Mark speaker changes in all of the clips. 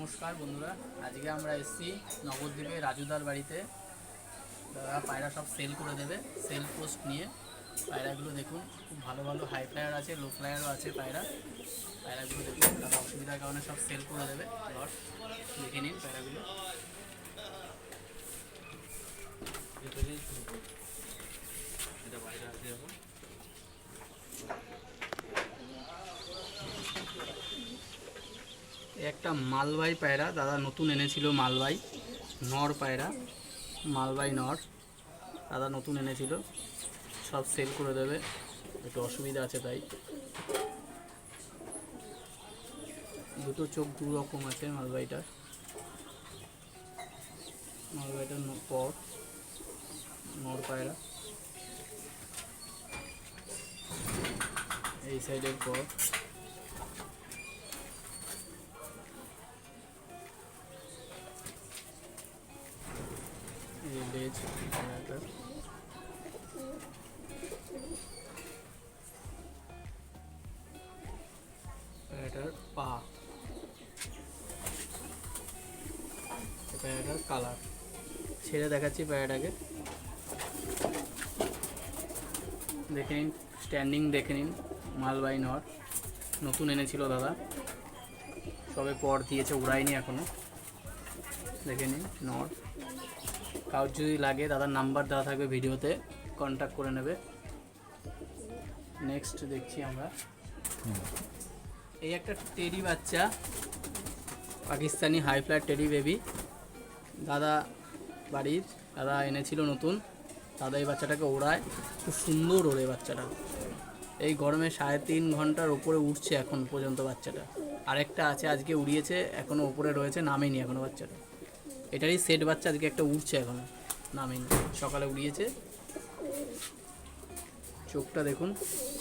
Speaker 1: নমস্কার বন্ধুরা, আজকে আমরা এসেছি নবদ্বীপে রাজুদার বাড়িতে। দাদা পায়রা সব সেল করে দেবে, সেল পোস্ট নিয়ে। পায়রাগুলো দেখুন, খুব ভালো ভালো হাই ফ্লায়ার আছে, লো ফ্লায়ারও আছে পায়রাগুলো দেখুন। দাদা অসুবিধার কারণে সব সেল করে দেবে লট। দেখে নিন পায়রাগুলো। একটা মালবাই পায়রা দাদা নতুন এনেছিল, মালবাই নর পায়রা, মালবাই নর দাদা নতুন এনেছিল, সব সেল করে দেবে। একটু অসুবিধা আছে তাই। দুটো চোখ দু রকম আছে মালবাইটার পর নর পায়রা, এই সাইডের পর এই লেজ পায়রাটার, পায়রাটার পা, পায়রাটার কালার। ছেড়ে দেখাচ্ছি পায়রাটাকে, দেখে নিন স্ট্যান্ডিং, দেখে নিন। মালবাই নর নতুন এনেছিল দাদা, সবে পর দিয়েছে, উড়ায়নি এখনো। দেখে নিন নর। কাউর যদি লাগে দাদার নাম্বার দেওয়া থাকবে ভিডিওতে, কন্ট্যাক্ট করে নেবে। নেক্সট দেখছি আমরা এই একটা টেডি বাচ্চা, Pakistani high flyer teddy baby. দাদা বাড়ির দাদা এনেছিল নতুন। দাদা এই বাচ্চাটাকে ওড়ায়, খুব সুন্দর ওড়ে বাচ্চাটা। এই গরমে 3.5 ঘন্টার ওপরে উঠছে এখন পর্যন্ত বাচ্চাটা। আরেকটা আছে আজকে উড়িয়েছে, এখনও ওপরে রয়েছে, নামেনি এখনও বাচ্চাটা। এটারই সেট বাচ্চা, আজকে একটা উঠছে, এখনও নামেনি, সকালে উড়িয়েছে। চোখটা দেখুন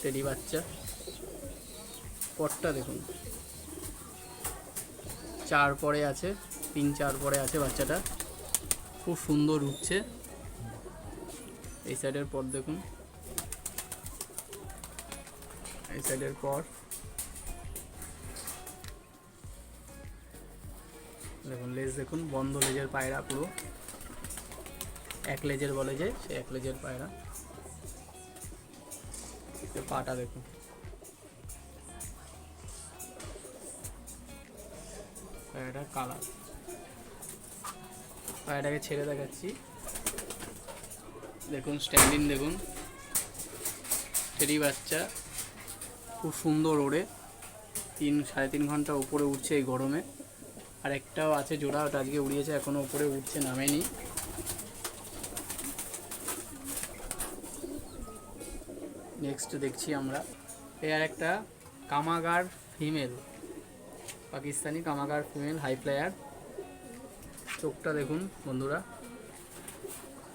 Speaker 1: টেডি বাচ্চা, পটটা দেখুন 4 পরে আছে, 3-4 পরে আছে বাচ্চাটা, খুব সুন্দর উঠছে। এই সাইডের পর দেখুন, এই সাইডের পর দেখুন, লেজ দেখুন, বন্ধ লেজের পায়রা, পুরো এক লেজের বলে যে, সে এক লেজের পায়রা। পাটা দেখুন, পায়রাটার কালার। পায়রাটাকে ছেড়ে দেখাচ্ছি, দেখুন স্ট্যান্ডিং দেখুন, টেডি বাচ্চা, খুব সুন্দর ওড়ে। 3-3.5 ঘন্টা উপরে উঠছে এই গরমে। আর একটাও আছে জোড়া, ওটা আজকে উড়িয়েছে, এখনও উপরে উঠছে, নামেনি। নেক্সট দেখছি আমরা এর একটা কামাগার ফিমেল, পাকিস্তানি কামাগার ফিমেল হাই ফ্লায়ার। চোখটা দেখুন বন্ধুরা,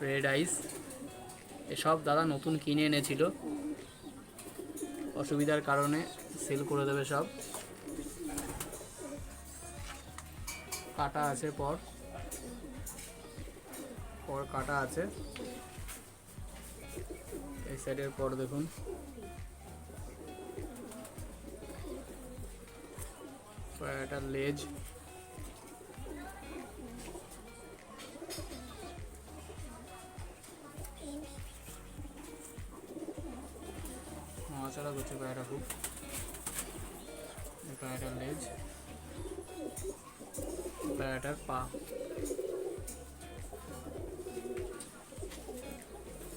Speaker 1: রেড আইস। এসব দাদা নতুন কিনে এনেছিল, অসুবিধার কারণে সেল করে দেবে সব। কাটা আছে, পর কাটা আছে। এই সাইডের পর দেখুন, পায়রাটার লেজ, নড়াচড়া করছে পায়রাটা খুব। পায়রাটার লেজ, পায়রাটার পা,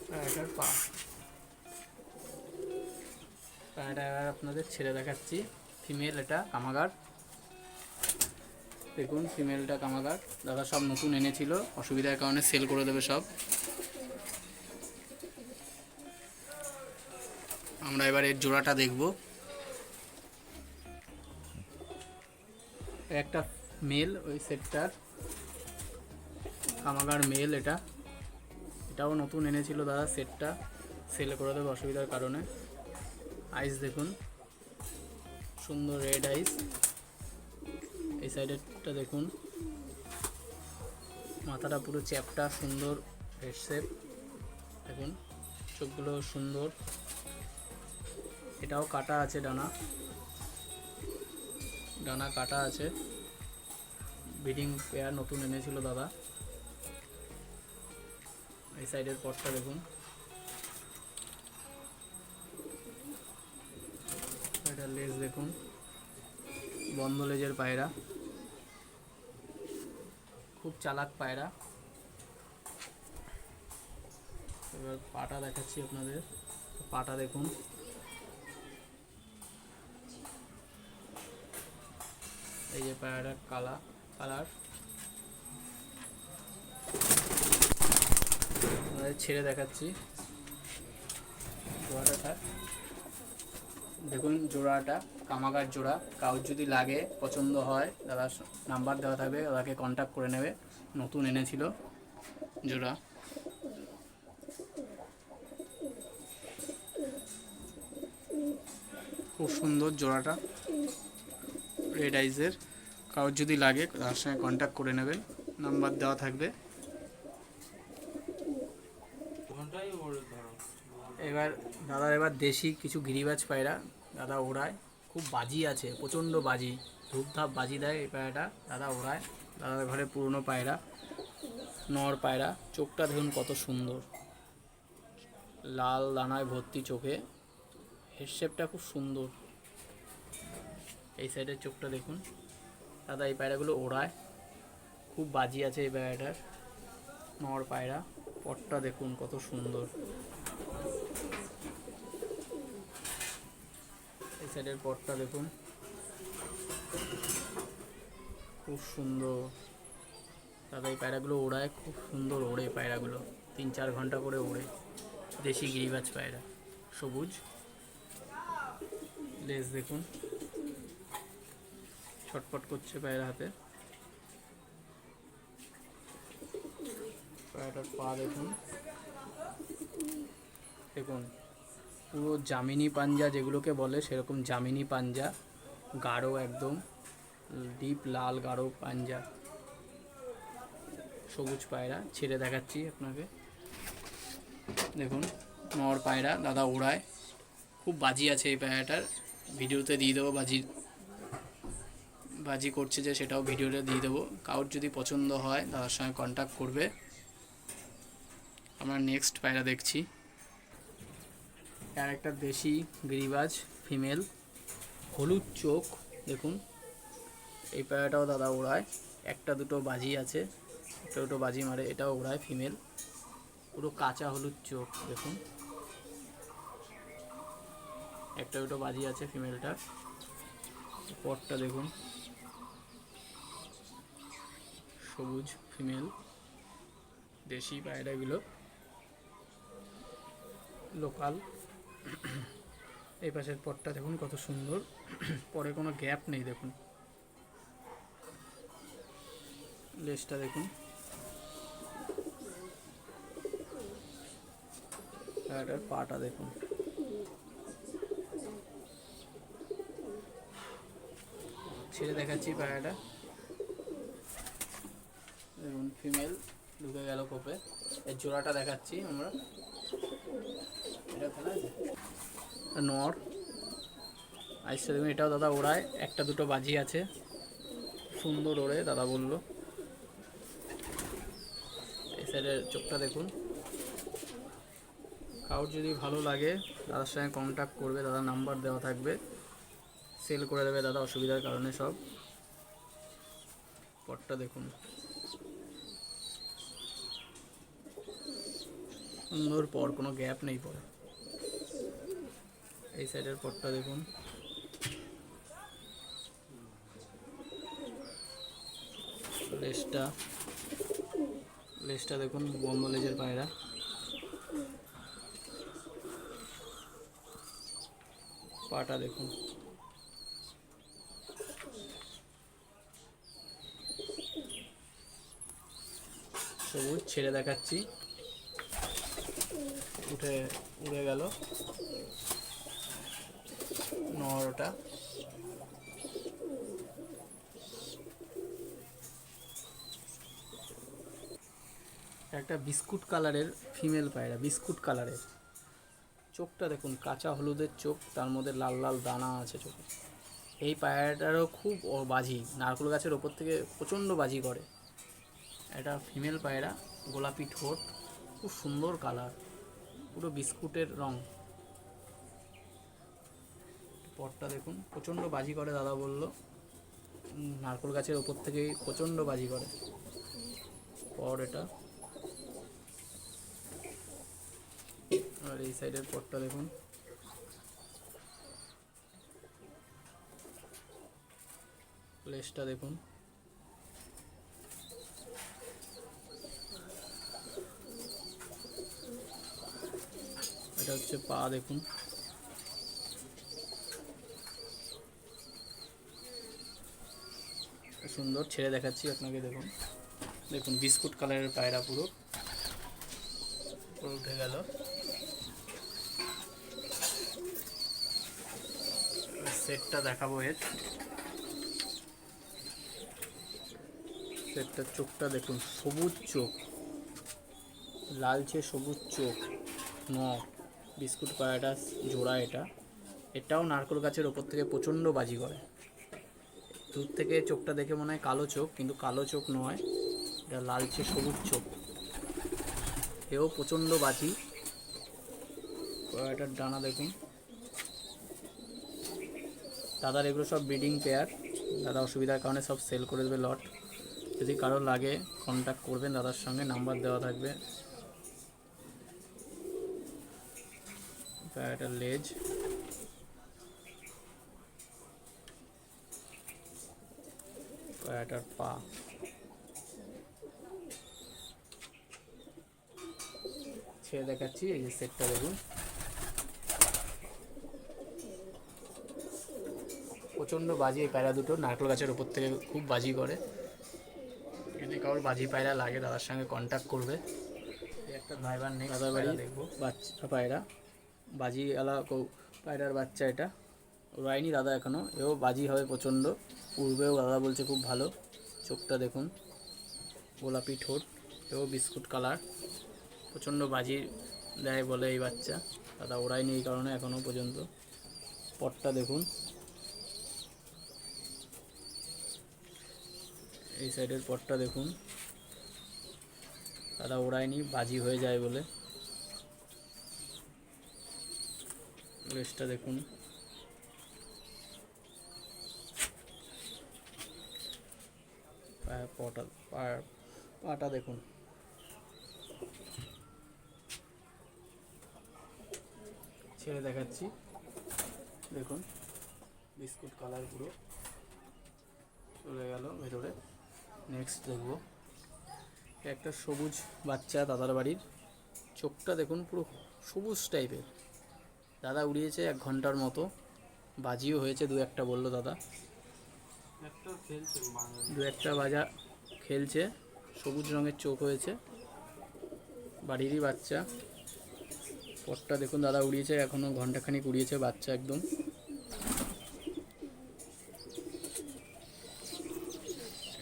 Speaker 1: পায়রাটার পা। পায়রাটা এবার আপনাদের ছেড়ে দেখাচ্ছি। ফিমেল, এটা কামাগার, দেখুন ফিমেলটা কামাগার। দাদা সব নতুন এনেছিল, অসুবিধার কারণে সেল করে দেবে সব। আমরা এবার এর জোড়াটা দেখব। একটা মেল, ওই সেটটার কামাগার মেল, এটাও নতুন এনেছিল দাদা, সেটটা সেল করে দেবে অসুবিধার কারণে। আইস দেখুন, সুন্দর রেড আইস। এই সাইডেরটা দেখুন, মাথাটা পুরো চ্যাপটা, সুন্দর হেড শেপ দেখুন, চোখগুলো সুন্দর। এটাও কাটা আছে, ডানা কাটা আছে। ব্রিডিং পেয়ার নতুন এনেছিল দাদা। এই সাইডের পটটা দেখুন, এটা লেজ দেখুন, বন্ধ লেজের পায়রা, খুব চালাক পায়রা। এবার পাটা দেখাচ্ছি আপনাদের, পাটা দেখুন, এই যে পায়রাটার কালার ছেড়ে দেখাচ্ছি। জোড়াটা দেখুন, জোড়াটা কামাগার জোড়া। কাউর যদি লাগে, পছন্দ হয়, দাদা নাম্বার দেওয়া থাকবে, দাদাকে কন্ট্যাক্ট করে নেবে। নতুন এনেছিল জোড়া। খুব সুন্দর জোড়াটা, রেড আইজের। কারোর যদি লাগে তার সঙ্গে কন্ট্যাক্ট করে নেবেন, নাম্বার দেওয়া থাকবে। এবার দেশি কিছু গিরিবাজ পায়রা দাদা ওড়ায়, খুব বাজি আছে, প্রচণ্ড বাজি, ধূপধাপ বাজি দেয় এই পায়রাটা, দাদা ওড়ায়। দাদার ঘরে পুরনো পায়রা, নর পায়রা। চোখটা দেখুন কত সুন্দর, লাল দানায় ভর্তি চোখে, হেড শেপটা খুব সুন্দর। এই সাইডের চোখটা দেখুন দাদা, এই পায়রাগুলো ওড়ায়, খুব বাজি আছে এই পায়রাটার, নর পায়রা। পটটা দেখুন কত সুন্দর। এই সাইডের পটটা দেখুন, খুব সুন্দর। দাদা এই পায়রাগুলো ওড়ায়, খুব সুন্দর ওড়ে পায়রাগুলো, 3-4 ঘন্টা করে ওড়ে। দেশি গিরিবাজ পায়রা, সবুজ। লেজ দেখুন, ছটপট করছে পায়রা হাতে। পায়রাটার পা দেখুন, দেখুন পুরো জামিনি পাঞ্জা যেগুলোকে বলে, সেরকম জামিনি পাঞ্জা, গাঢ় একদম ডিপ লাল গাঢ় পাঞ্জা, সবুজ পায়রা। ছেড়ে দেখাচ্ছি আপনাকে, দেখুন নর পায়রা, দাদা ওড়ায়, খুব বাজি আছে এই পায়রাটার। ভিডিওতে দিয়ে দেবো বাজি করছে যে, সেটাও ভিডিওতে দিয়ে দেবো। কারোর যদি পছন্দ হয় দাদার সঙ্গে কন্ট্যাক্ট করবে। আমরা নেক্সট পায়রা দেখছি, আর একটা দেশি গিরিবাজ ফিমেল, হলুদ চোখ দেখুন। এই পায়রাটাও দাদা ওড়ায়, একটা দুটো বাজি আছে, একটা দুটো বাজি মারে, এটাও ওড়ায় ফিমেল। পুরো কাঁচা হলুদ চোখ দেখুন, একটা দুটো বাজি আছে ফিমেলটার। পটটা দেখুন, সবুজ ফিমেল, দেশি পায়রাগুলো লোকাল। এই পাশের পটটা দেখুন কত সুন্দর, পরে কোনো গ্যাপ নেই দেখুন। লেজটা দেখুন, পায়রাটার পাটা দেখুন, ছেড়ে দেখাচ্ছি পায়রাটা দেখুন, ফিমেল ঢুকে গেল কোপে। এর জোড়াটা দেখাচ্ছি আমরা, এটা খেলা আছে নর আইসটা দেখুন, এটাও দাদা ওড়ায়, একটা দুটো বাজি আছে, সুন্দর ওড়ে দাদা বলল। এই সাইডের চোখটা দেখুন। কারোর যদি ভালো লাগে দাদার সঙ্গে কন্ট্যাক্ট করবে, দাদার নাম্বার দেওয়া থাকবে, সেল করে দেবে দাদা অসুবিধার কারণে সব। পটটা দেখুন, সুন্দর পর, কোনো গ্যাপ নেই পরে। এই সাইডের পটটা দেখুন, লেজটা দেখুন, বন্ধ লেজের পায়রা। পাটা দেখুন, সবুজ। ছেড়ে দেখাচ্ছি, উড়ে গেল নরটা। একটা বিস্কুট কালারের ফিমেল পায়রা, বিস্কুট কালারের, চোখটা দেখুন কাঁচা হলুদের চোখ, তার মধ্যে লাল লাল দানা আছে চোখে, এই পায়রাটারও খুব বাজি, নারকেল গাছের ওপর থেকে প্রচণ্ড বাজি করে। এটা ফিমেল পায়রা, গোলাপি ঠোঁট, খুব সুন্দর কালার, পুরো বিস্কুটের রং। পরটা দেখুন, প্রচণ্ড বাজি করে দাদা বলল, নারকেল গাছের ওপর থেকেই প্রচণ্ড বাজি করে। পর এটা, আর এই সাইডের পরটা দেখুন, লেজটা দেখুন, এটা হচ্ছে পা দেখুন, সুন্দর। ছেড়ে দেখাচ্ছি আপনাকে, দেখুন দেখুন বিস্কুট কালারের পায়রা, পুরো উঠে গেল। সেটটা দেখাবো, এর সেটটার চোখটা দেখুন, সবুজ চোখ, লালচে সবুজ চোখ, বিস্কুট পায়রাটা জোড়া। এটাও নারকেল গাছের ওপর থেকে প্রচণ্ড বাজি করে। দূর থেকে চোখটা দেখে মনে হয় কালো চোখ, কিন্তু কালো চোখ নয়, এটা লালচে সবুজ চোখ। এও প্রচণ্ড বাজি। পায়রাটার ডানা দেখুন। দাদার এগুলো সব ব্রিডিং পেয়ার, দাদা অসুবিধার কারণে সব সেল করে দেবে লট। যদি কারো লাগে কন্ট্যাক্ট করবেন দাদার সঙ্গে, নাম্বার দেওয়া থাকবে। পায়রাটার লেজ, পায়রাটার পা, ছেড়ে দেখাচ্ছি। এই যে সেটটা দেখুন, প্রচণ্ড বাজি এই পায়রা দুটো, নারকেল গাছের ওপর থেকে খুব বাজি করে। যদি কারোর বাজি পায়রা লাগে দাদার সঙ্গে কন্ট্যাক্ট করবে। একটা ভাইবার নেই, দাদার বাড়ি দেখবো বাচ্চা পায়রা, বাজিওয়ালা পায়রার বাচ্চা। এটা ওড়ায়নি দাদা এখনও, এও বাজি হবে প্রচণ্ড, উড়বেও দাদা বলছে খুব ভালো। চোখটা দেখুন, গোলাপি ঠোঁট, এও বিস্কুট কালার, প্রচণ্ড বাজি দেয় বলে এই বাচ্চা। দাদা ওড়ায়নি এই কারণে এখনও পর্যন্ত। পটটা দেখুন, এই সাইডের পটটা দেখুন, দাদা ওড়ায়নি, বাজি হয়ে যায় বলে। লেজটা দেখুন, পাটা দেখুন, ছেড়ে দেখাচ্ছি দেখুন, বিস্কুট কালার পুরো, চলে গেল ভেতরে। নেক্সট দেখব একটা সবুজ বাচ্চা দাদার বাড়ির, চোখটা দেখুন পুরো সবুজ টাইপের। দাদা উড়িয়েছে 1 ঘন্টার মতো, বাজিও হয়েছে 2-1টা বললো দাদা, 2-1টা বাজা খেলছে। সবুজ রঙের চোখ হয়েছে, বাড়িরই বাচ্চা। পরটা দেখুন, দাদা উড়িয়েছে, এখনও ঘন্টাখানিক উড়িয়েছে বাচ্চা একদম।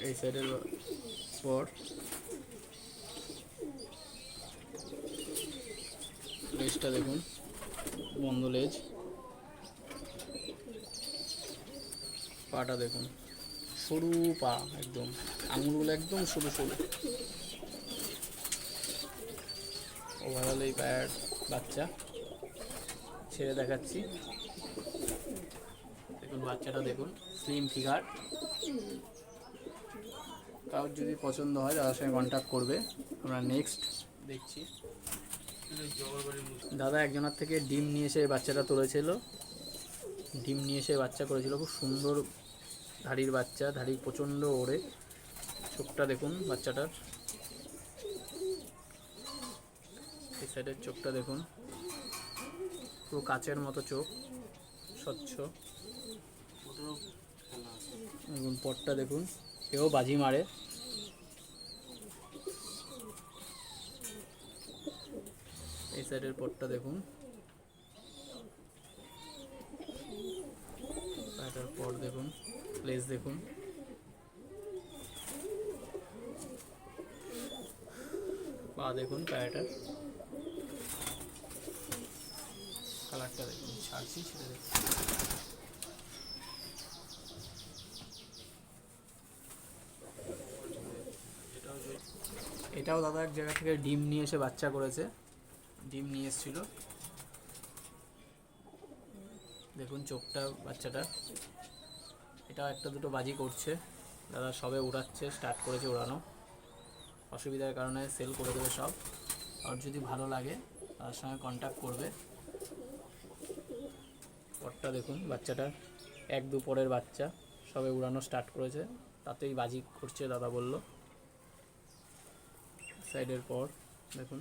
Speaker 1: এই সাইডের পর, লেজটা দেখুন, বন্ধ লেজ, পাটা দেখুন, সরু পা, একদম আঙুলগুলো একদম সরু সরু। ওভারঅল এই পায়ের বাচ্চা, ছেড়ে দেখাচ্ছি দেখুন, বাচ্চাটা দেখুন, স্লিম ফিগার। কারোর যদি পছন্দ হয় দাদার সঙ্গে কন্ট্যাক্ট করবে। আমরা নেক্সট দেখছি, দাদা একজনের থেকে ডিম নিয়ে এসে বাচ্চাটা তুলেছিল, ডিম নিয়ে এসে বাচ্চা করেছিল, খুব সুন্দর ধাড়ির বাচ্চা, ধাড়ি প্রচণ্ড ওড়ে। চোখটা দেখুন বাচ্চাটার, এই সাইডের চোখটা দেখুন, পুরো কাচের মতো চোখ, স্বচ্ছ। দেখুন পটটা দেখুন, এও বাজি মারে। এই সাইডের পটটা দেখুন, এটার পর দেখুন, লেজ দেখুন, পা দেখুন, পায়রাটার কালারটা দেখুন, ছাড়ছি ছেড়ে দেখুন, এটাও দাদা এক জায়গা থেকে ডিম নিয়ে এসে বাচ্চা করেছে, ডিম নিয়ে এসেছিল। দেখুন চোখটা বাচ্চাটা, এটাও একটা দুটো বাজি করছে দাদা, সবে উড়াচ্ছে, স্টার্ট করেছে উড়ানো। অসুবিধার কারণে সেল করে দেবে সব, আর যদি ভালো লাগে তার সঙ্গে কন্ট্যাক্ট করবে। পরটা দেখুন বাচ্চাটা, এক দুপরের বাচ্চা, সবে উড়ানো স্টার্ট করেছে, তাতেই বাজি করছে দাদা বলল। সাইডের পর দেখুন,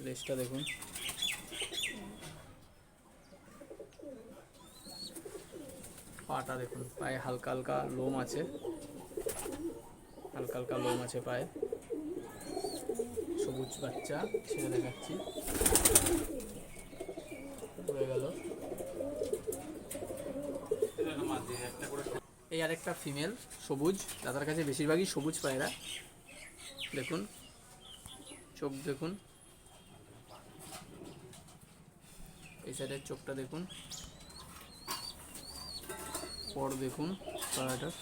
Speaker 1: লেজটা দেখুন, পাটা দেখুন, পায়ে হালকা হালকা লোম আছে, হালকা হালকা লোম আছে পায়ে। সবুজ বাচ্চা, ছেড়ে দেখাচ্ছি, হয়ে গেল। এই আরেকটা ফিমেল সবুজ, দাদার কাছে বেশিরভাগই সবুজ পায়রা। দেখুন চোখ দেখুন, এই সাইডের চোখটা দেখুন, পর দেখুন পায়রাটার,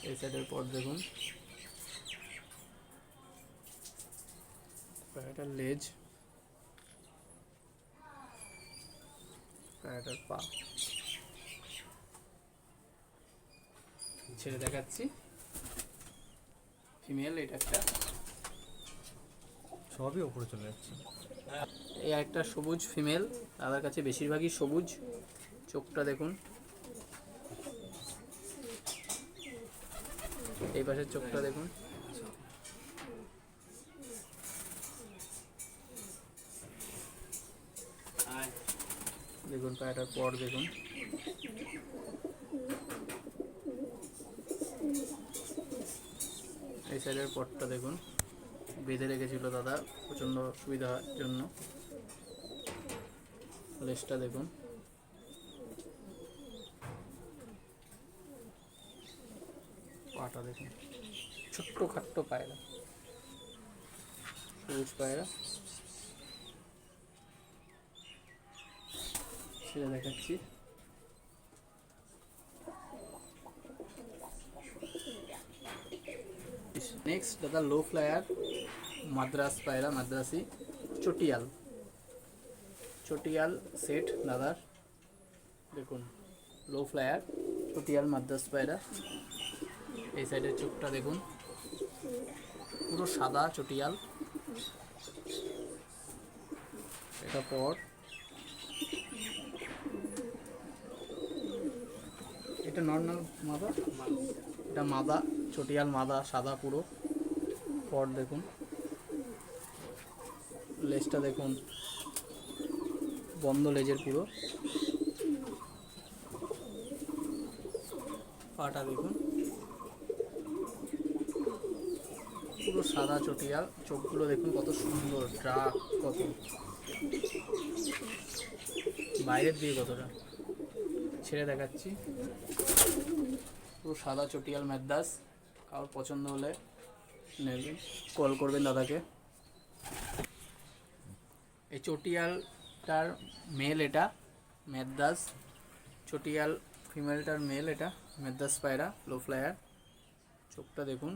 Speaker 1: এই সাইডের পর দেখুন পায়রাটার লেজ, পায়রাটার পা। ছেড়ে দেখাচ্ছি, ফিমেল, এটা একটা,
Speaker 2: সবই ওপরে চলে যাচ্ছে।
Speaker 1: এই একটা সবুজ ফিমেল, দাদার কাছে বেশিরভাগই সবুজ। চোখটা দেখুন, এই পাশের চোখটা দেখুন, দেখুন পায়রাটার পর দেখুন, এই সাইডের পরটা দেখুন, বেঁধে রেখেছিল দাদা প্রচণ্ড অসুবিধার জন্য। লেজটা দেখুন, পাটা দেখুন, ছোট্ট খাট্ট পায়রা, সবুজ পায়রা। সেটা দেখাচ্ছি, নেক্সট দাদা লো ফ্লায়ার মাদ্রাস পায়রা, মাদ্রাসি চটিয়াল, চটিয়াল সেট দাদার। দেখুন লো ফ্লায়ার চটিয়াল মাদ্রাস পায়রা। এই সাইডের চোখটা দেখুন, পুরো সাদা চটিয়াল। এটা পর, এটা নর্মাল মাদা, এটা মাদা, চটিয়াল মাদা, সাদা পুরো। পর দেখুন, লেজটা দেখুন, বন্ধ লেজের পুরো। পাটা দেখুন, পুরো সাদা চটিয়াল। চোখগুলো দেখুন কত সুন্দর, ডার্ক কত, বাইরের দিকে কতটা। ছেড়ে দেখাচ্ছি, পুরো সাদা চটিয়াল ম্যাদ্রাস। কারোর পছন্দ হলে নেবেন, কল করবেন দাদাকে। এই চটিয়ালটার মেল, এটা ম্যাদ্রাস চটিয়াল, ফিমেলটার মেল, এটা ম্যাদ্রাস পায়রা লো ফ্লায়ার। চোখটা দেখুন,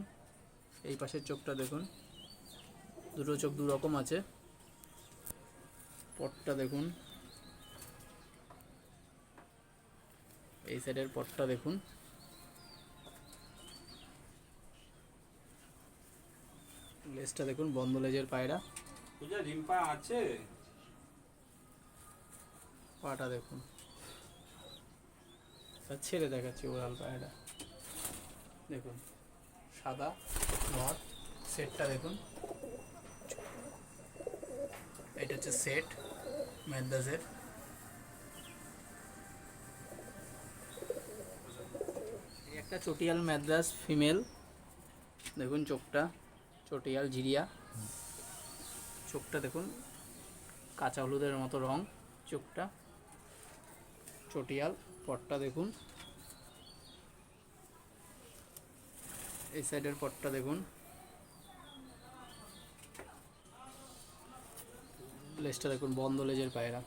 Speaker 1: এই পাশের চোখটা দেখুন, দুটো চোখ দু রকম আছে। পটটা দেখুন, এই সাইডের পটটা দেখুন, লেজটা দেখুন, বন্ধ লেজের পায়রা।
Speaker 2: রিম্পা আছে,
Speaker 1: পাটা দেখুন, ছেড়ে দেখাচ্ছি ওরাল পায়রা। দেখুন সাদা নট, সেটটা দেখুন, এটা হচ্ছে সেট ম্যাদ্রাসের। একটা চটিয়াল ম্যাদ্রাস ফিমেল, দেখুন চোখটা, চটিয়াল জিরিয়া। চোখটা দেখুন, কাঁচা হলুদের মতো রং চোখটা, চটিয়াল। পটটা দেখুন, এই সাইডের পটটা দেখুন, লেজটা দেখুন, বন্ধ লেজের পায়রা।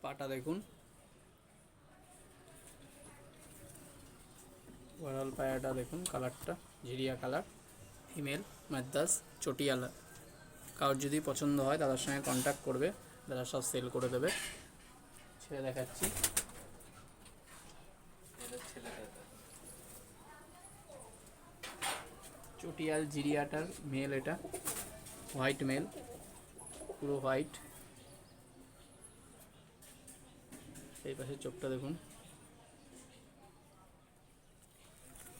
Speaker 1: পাটা দেখুন, ওভারঅল পায়রাটা দেখুন, কালারটা জিরিয়া কালার, ফিমেল ম্যাদ্রাস চটিয়ালা। কারোর যদি পছন্দ হয় দাদার সঙ্গে কন্ট্যাক্ট করবে, দাদা সব সেল করে দেবে। ছেড়ে দেখাচ্ছি, চটিয়াল জিরিয়াটার মেল, এটা হোয়াইট মেল, পুরো হোয়াইট। এই পাশে চোখটা দেখুন,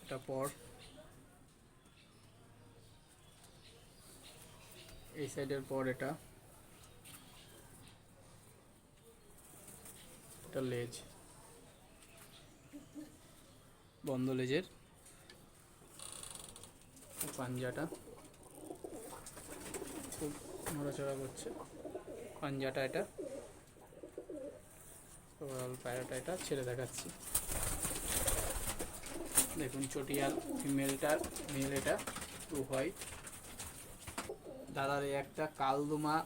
Speaker 1: এটা পর, এই সাইডের পর, এটা লেজ, বন্ধ লেজের, পাঞ্জাটা খুব নড়াচড়া করছে, পাঞ্জাটা এটা, ওভারঅল পায়রাটা এটা। ছেড়ে দেখাচ্ছি, দেখুন চটিয়াল ফিমেলটার মেল, এটা টু হোয়াইট। দাদার এই একটা কালদুমা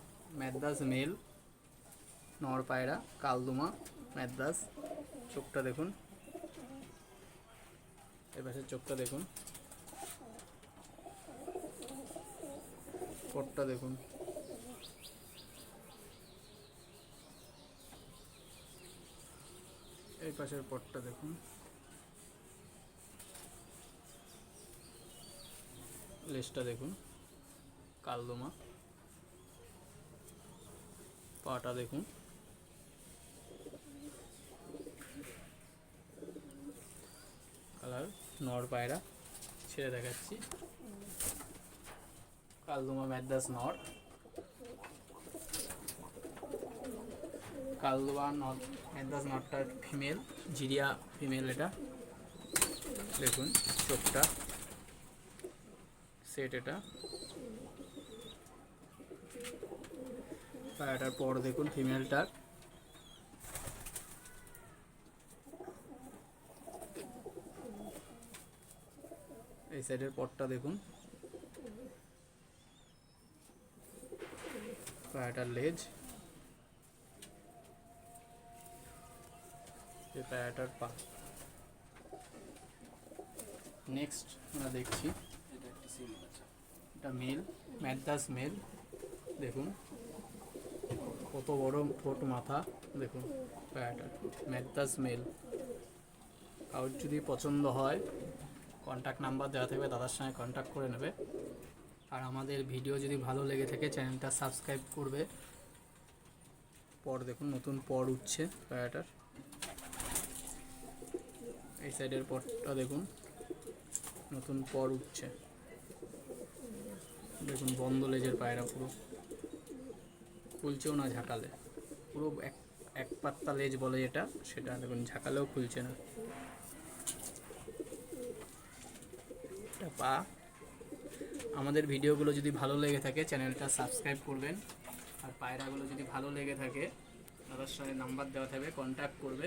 Speaker 1: ম্যাদ্রাস মেল, নর পায়রা, কালদুমা ম্যাদ্রাস। চোখটা দেখুন, এপাশের চোখটা দেখুন, পটটা দেখুন, এই পাশের পটটা দেখুন, লেজটা দেখুন, কালদমা, পাটা দেখুন, কালার নর পায়রা। ছেড়ে দেখাচ্ছি, কালদমা ম্যাদ্রাস নর, কালদমা ম্যাদ্রাস নরটার ফিমেল, জিরিয়া ফিমেল এটা। দেখুন চোখটা সেট, এটা পায়রাটার পর দেখুন ফিমেলটার, এই সাইডের পটটা দেখুন, পায়রাটার লেজ, এই পায়রাটার পা। নেক্সট আমরা দেখছি, এটা মেল ম্যাদ্রাস মেল, দেখুন কত বড় ঠোঁট, মাথা দেখুন, পায়রাটার ম্যাদ্রাস মেল। কারোর যদি পছন্দ হয় কন্ট্যাক্ট নাম্বার দেওয়া থাকবে, দাদার সঙ্গে কন্ট্যাক্ট করে নেবে। আর আমাদের ভিডিও যদি ভালো লেগে থাকে চ্যানেলটা সাবস্ক্রাইব করবে। পর দেখুন, নতুন পর উঠছে পায়রাটার, এই সাইডের পরটা দেখুন, নতুন পর উঠছে, দেখুন বন্ধ লেজের পায়রা, পুরো খুলছেও না ঝাঁকালে, পুরো এক পাত্তা লেজ বলে যেটা, সেটা দেখুন ঝাঁকালেও খুলছে না। এটা পা। আমাদের ভিডিওগুলো যদি ভালো লেগে থাকে চ্যানেলটা সাবস্ক্রাইব করবেন। আর পায়রাগুলো যদি ভালো লেগে থাকে দাদার সঙ্গে নাম্বার দেওয়া থাকবে, কন্ট্যাক্ট করবে।